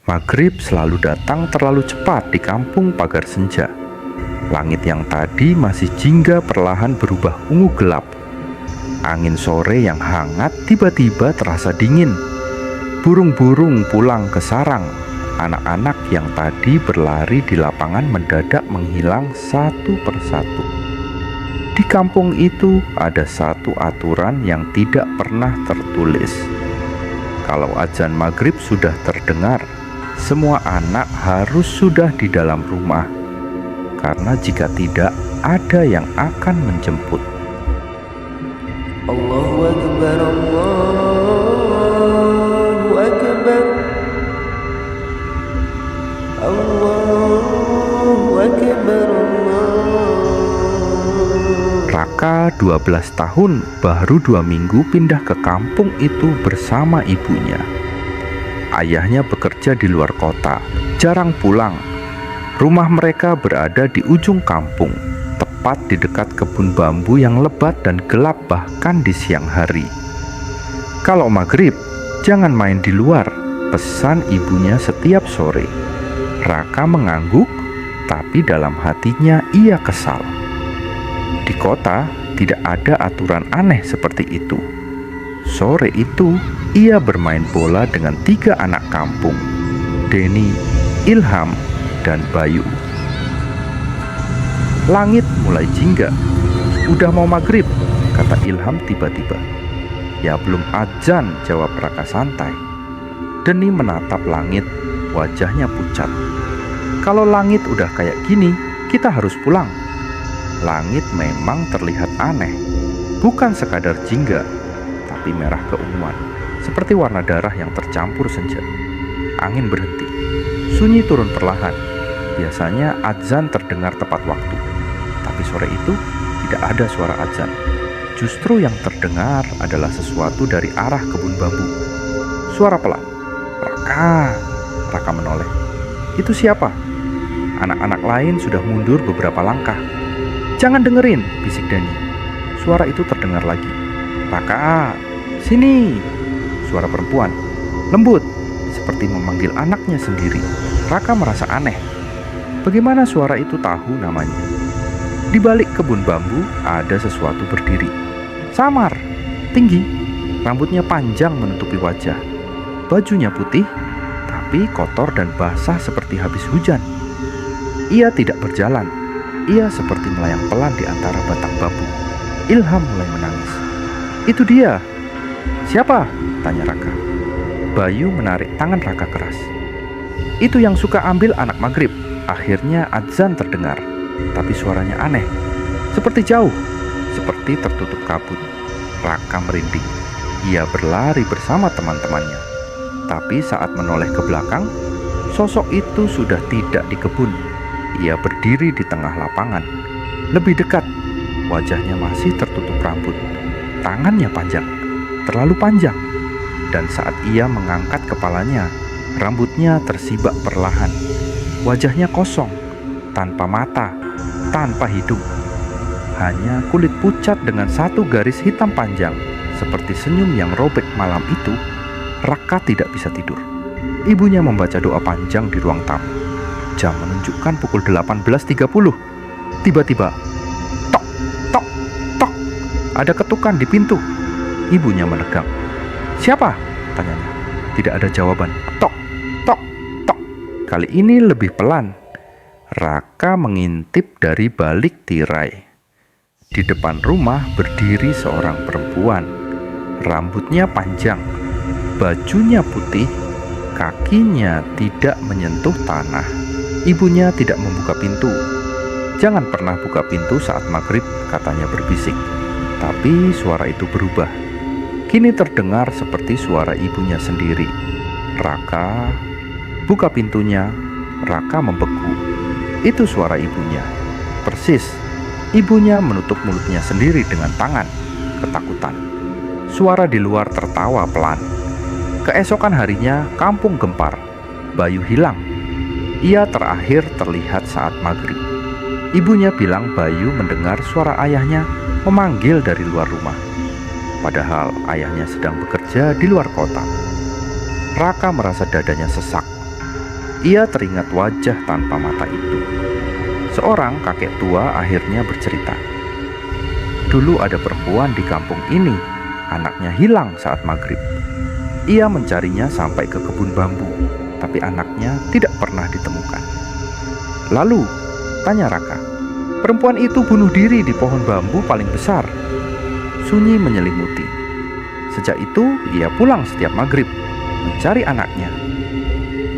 Maghrib selalu datang terlalu cepat di kampung Pagar Senja. Langit yang tadi masih jingga perlahan berubah ungu gelap. Angin sore yang hangat tiba-tiba terasa dingin. Burung-burung pulang ke sarang. Anak-anak yang tadi berlari di lapangan mendadak menghilang satu persatu. Di kampung itu ada satu aturan yang tidak pernah tertulis. Kalau azan maghrib sudah terdengar, semua anak harus sudah di dalam rumah. Karena jika tidak, ada yang akan menjemput. Allahu Akbar, Allahu Akbar, Allahu Akbar, Raka 12 tahun baru 2 minggu pindah ke kampung itu bersama ibunya. Ayahnya bekerja di luar kota, jarang pulang. Rumah mereka berada di ujung kampung, tepat di dekat kebun bambu yang lebat dan gelap bahkan di siang hari. Kalau maghrib, jangan main di luar, pesan ibunya setiap sore. Raka mengangguk, tapi dalam hatinya ia kesal. Di kota tidak ada aturan aneh seperti itu. Sore itu ia bermain bola dengan 3 anak kampung, Denny, Ilham, dan Bayu. Langit mulai jingga. Udah mau maghrib, kata Ilham tiba-tiba. Ya belum azan, jawab Raka santai. Denny menatap langit, wajahnya pucat. Kalau langit udah kayak gini, kita harus pulang. Langit memang terlihat aneh, bukan sekadar jingga, tapi merah keunguan, seperti warna darah yang tercampur senja. Angin berhenti, sunyi turun perlahan. Biasanya azan terdengar tepat waktu, tapi sore itu tidak ada suara azan. Justru yang terdengar adalah sesuatu dari arah kebun bambu. Suara pelan. Raka, Raka menoleh. Itu siapa? Anak-anak lain sudah mundur beberapa langkah. Jangan dengerin, bisik Denny. Suara itu terdengar lagi. Raka, sini. Suara perempuan, lembut, seperti memanggil anaknya sendiri. Raka merasa aneh. Bagaimana suara itu tahu namanya? Di balik kebun bambu ada sesuatu berdiri. Samar, tinggi, rambutnya panjang menutupi wajah. Bajunya putih, tapi kotor dan basah seperti habis hujan. Ia tidak berjalan. Ia seperti melayang pelan di antara batang bambu. Ilham mulai menangis. Itu dia. Siapa? Tanya Raka. Bayu menarik tangan Raka keras. Itu yang suka ambil anak maghrib. Akhirnya azan terdengar, tapi suaranya aneh, seperti jauh, seperti tertutup kabut. Raka merinding. Ia berlari bersama teman-temannya. Tapi saat menoleh ke belakang, sosok itu sudah tidak di kebun. Ia berdiri di tengah lapangan. Lebih dekat, wajahnya masih tertutup rambut. Tangannya panjang, terlalu panjang. Dan saat ia mengangkat kepalanya, rambutnya tersibak perlahan. Wajahnya kosong, tanpa mata, tanpa hidung. Hanya kulit pucat dengan satu garis hitam panjang, seperti senyum yang robek malam itu. Raka tidak bisa tidur. Ibunya membaca doa panjang di ruang tamu. Jam menunjukkan pukul 18.30. Tiba-tiba, tok, tok, tok. Ada ketukan di pintu. Ibunya menegang. Siapa? Tanyanya. Tidak ada jawaban. Tok, tok, tok. Kali ini lebih pelan. Raka mengintip dari balik tirai. Di depan rumah berdiri seorang perempuan. Rambutnya panjang, bajunya putih, kakinya tidak menyentuh tanah. Ibunya tidak membuka pintu. Jangan pernah buka pintu saat maghrib, katanya berbisik. Tapi suara itu berubah. Kini terdengar seperti suara ibunya sendiri. Raka, buka pintunya. Raka membeku. Itu suara ibunya. Persis. Ibunya menutup mulutnya sendiri dengan tangan. Ketakutan. Suara di luar tertawa pelan. Keesokan harinya, kampung gempar. Bayu hilang. Ia terakhir terlihat saat maghrib. Ibunya bilang Bayu mendengar suara ayahnya memanggil dari luar rumah. Padahal ayahnya sedang bekerja di luar kota. Raka merasa dadanya sesak. ia teringat wajah tanpa mata itu. Seorang kakek tua akhirnya bercerita, "Dulu ada perempuan di kampung ini, anaknya hilang saat maghrib. Ia mencarinya sampai ke kebun bambu, tapi anaknya tidak pernah ditemukan." "Lalu," tanya Raka, "perempuan itu bunuh diri di pohon bambu paling besar." Sunyi menyelimuti. Sejak itu ia pulang setiap maghrib mencari anaknya.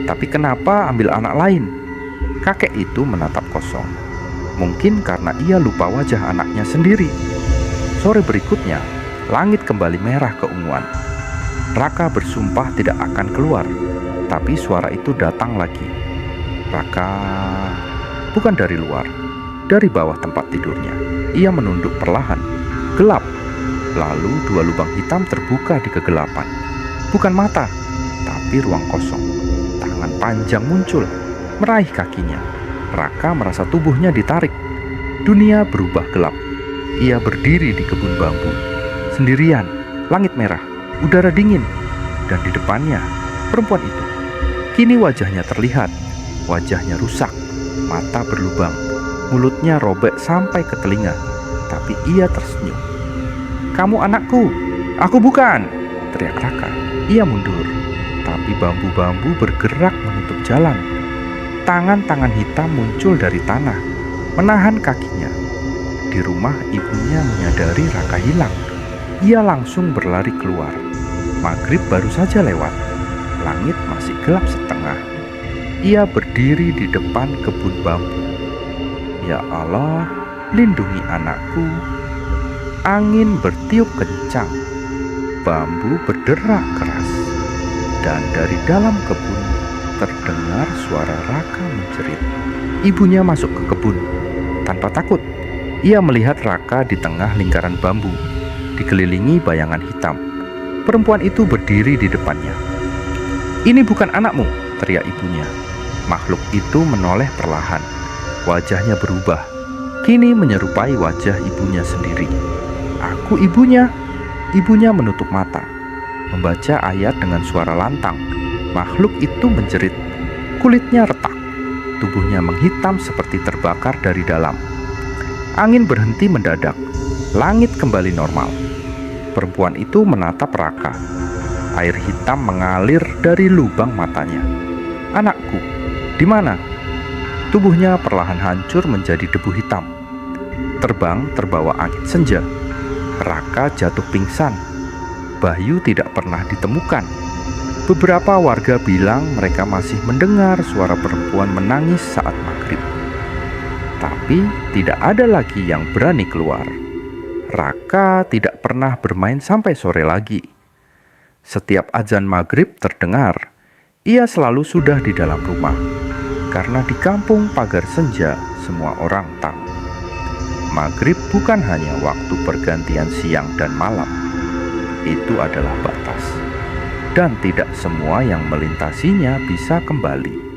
"Tapi kenapa ambil anak lain?" Kakek itu menatap kosong. Mungkin karena ia lupa wajah anaknya sendiri. Sore berikutnya, langit kembali merah keunguan. Raka bersumpah tidak akan keluar, tapi suara itu datang lagi. Raka, bukan dari luar, dari bawah tempat tidurnya. Ia menunduk perlahan. Gelap. Lalu dua lubang hitam terbuka di kegelapan. Bukan mata, tapi ruang kosong. Tangan panjang muncul, meraih kakinya. Raka merasa tubuhnya ditarik. Dunia berubah gelap. Ia berdiri di kebun bambu, sendirian, langit merah, udara dingin, dan di depannya perempuan itu. Kini wajahnya terlihat, wajahnya rusak, mata berlubang, mulutnya robek sampai ke telinga, tapi ia tersenyum. "Kamu anakku." "Aku bukan," teriak Raka. Ia mundur, tapi bambu-bambu bergerak menutup jalan. Tangan-tangan hitam muncul dari tanah, menahan kakinya. Di rumah ibunya menyadari Raka hilang. Ia langsung berlari keluar. Maghrib baru saja lewat. Langit masih gelap setengah. Ia berdiri di depan kebun bambu. "Ya Allah, lindungi anakku." Angin bertiup kencang. Bambu berderak keras. Dan dari dalam kebun terdengar suara Raka menjerit. Ibunya masuk ke kebun. Tanpa takut, ia melihat Raka di tengah lingkaran bambu, dikelilingi bayangan hitam. Perempuan itu berdiri di depannya. "Ini bukan anakmu," teriak ibunya. Makhluk itu menoleh perlahan. Wajahnya berubah. Kini menyerupai wajah ibunya sendiri. "Aku ibunya." Ibunya menutup mata, membaca ayat dengan suara lantang. Makhluk itu menjerit. Kulitnya retak. Tubuhnya menghitam seperti terbakar dari dalam. Angin berhenti mendadak. Langit kembali normal. Perempuan itu menatap Raka. Air hitam mengalir dari lubang matanya. "Anakku, di mana?" Tubuhnya perlahan hancur menjadi debu hitam. Terbang terbawa angin senja. Raka jatuh pingsan. Bayu tidak pernah ditemukan. Beberapa warga bilang mereka masih mendengar suara perempuan menangis saat maghrib. Tapi tidak ada lagi yang berani keluar. Raka tidak pernah bermain sampai sore lagi. Setiap azan maghrib terdengar, ia selalu sudah di dalam rumah. Karena di kampung pagar senja, semua orang tahu. Maghrib bukan hanya waktu pergantian siang dan malam. Itu adalah batas. Dan tidak semua yang melintasinya bisa kembali.